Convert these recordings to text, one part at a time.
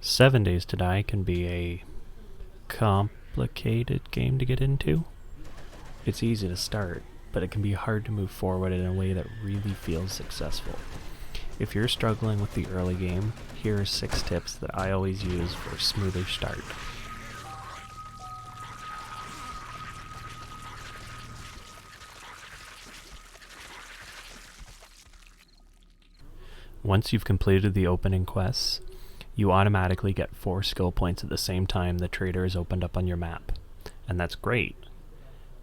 7 Days to Die can be a complicated game to get into. It's easy to start, but it can be hard to move forward in a way that really feels successful. If you're struggling with the early game, here are 6 tips that I always use for a smoother start. Once you've completed the opening quests, you automatically get 4 skill points at the same time the trader is opened up on your map, and that's great.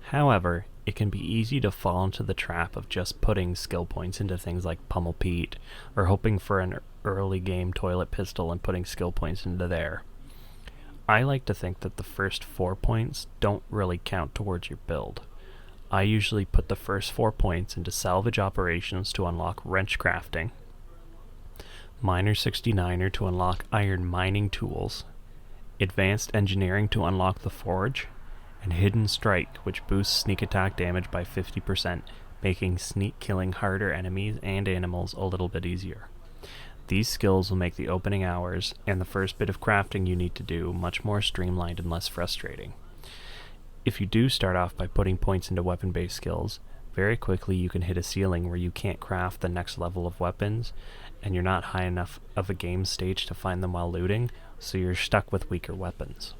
However, it can be easy to fall into the trap of just putting skill points into things like Pummel Pete, or hoping for an early game toilet pistol and putting skill points into there. I like to think that the first 4 points don't really count towards your build. I usually put the first 4 points into salvage operations to unlock wrench crafting, Miner 69er to unlock iron mining tools, advanced engineering to unlock the forge, and hidden strike, which boosts sneak attack damage by 50%, making sneak killing harder enemies and animals a little bit easier. These skills will make the opening hours and the first bit of crafting you need to do much more streamlined and less frustrating. If you do start off by putting points into weapon-based skills, very quickly you can hit a ceiling where you can't craft the next level of weapons, and you're not high enough of a game stage to find them while looting, so you're stuck with weaker weapons.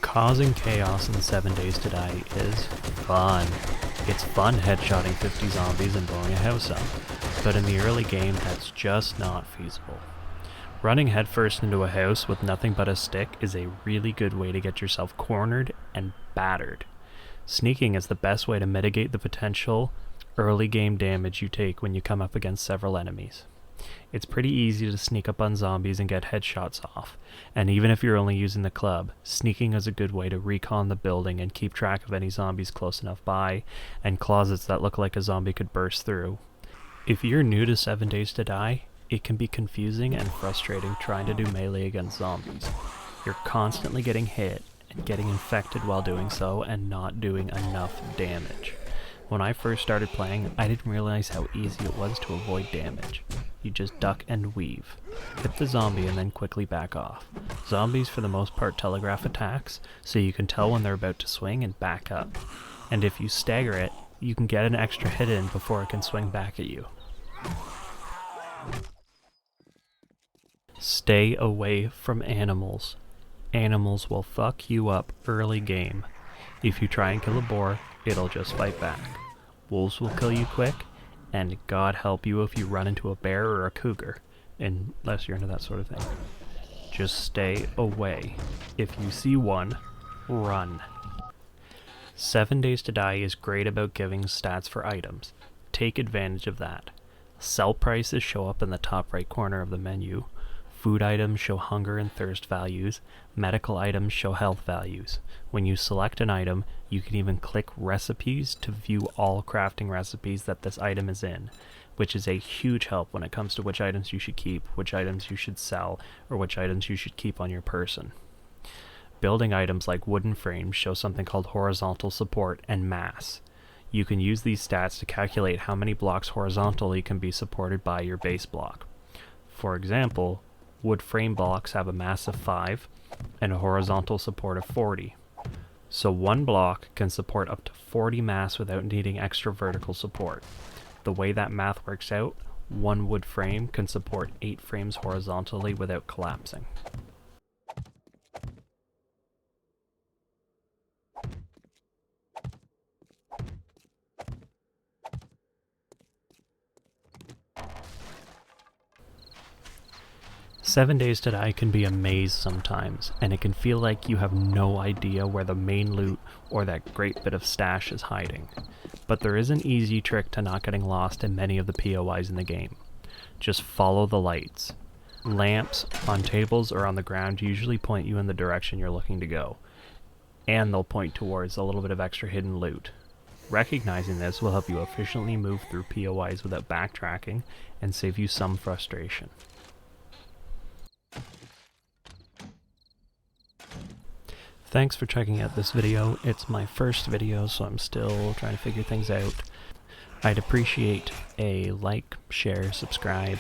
Causing chaos in 7 Days to Die is fun. It's fun headshotting 50 zombies and blowing a house up, but in the early game that's just not feasible. Running headfirst into a house with nothing but a stick is a really good way to get yourself cornered and battered. Sneaking is the best way to mitigate the potential early game damage you take when you come up against several enemies. It's pretty easy to sneak up on zombies and get headshots off, and even if you're only using the club, sneaking is a good way to recon the building and keep track of any zombies close enough by, and closets that look like a zombie could burst through. If you're new to 7 Days to Die, it can be confusing and frustrating trying to do melee against zombies. You're constantly getting hit and getting infected while doing so and not doing enough damage. When I first started playing, I didn't realize how easy it was to avoid damage. You just duck and weave. Hit the zombie and then quickly back off. Zombies for the most part telegraph attacks, so you can tell when they're about to swing and back up. And if you stagger it, you can get an extra hit in before it can swing back at you. Stay away from animals. Animals will fuck you up early game. If you try and kill a boar, it'll just fight back. Wolves will kill you quick, and God help you if you run into a bear or a cougar, unless you're into that sort of thing. Just stay away. If you see one, run. 7 Days to Die is great about giving stats for items. Take advantage of that. Sell prices show up in the top right corner of the menu. Food items show hunger and thirst values. Medical items show health values. When you select an item, you can even click recipes to view all crafting recipes that this item is in, which is a huge help when it comes to which items you should keep, which items you should sell, or which items you should keep on your person. Building items like wooden frames show something called horizontal support and mass. You can use these stats to calculate how many blocks horizontally can be supported by your base block. For example, wood frame blocks have a mass of 5 and a horizontal support of 40. So one block can support up to 40 mass without needing extra vertical support. The way that math works out, one wood frame can support 8 frames horizontally without collapsing. Seven Days to Die can be a maze sometimes, and it can feel like you have no idea where the main loot or that great bit of stash is hiding. But there is an easy trick to not getting lost in many of the POIs in the game. Just follow the lights. Lamps on tables or on the ground usually point you in the direction you're looking to go, and they'll point towards a little bit of extra hidden loot. Recognizing this will help you efficiently move through POIs without backtracking and save you some frustration. Thanks for checking out this video. It's my first video, so I'm still trying to figure things out. I'd appreciate a like, share, subscribe,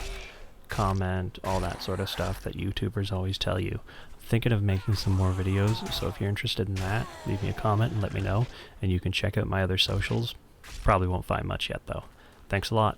comment, all that sort of stuff that YouTubers always tell you. I'm thinking of making some more videos, so if you're interested in that, leave me a comment and let me know, and you can check out my other socials. Probably won't find much yet though. Thanks a lot.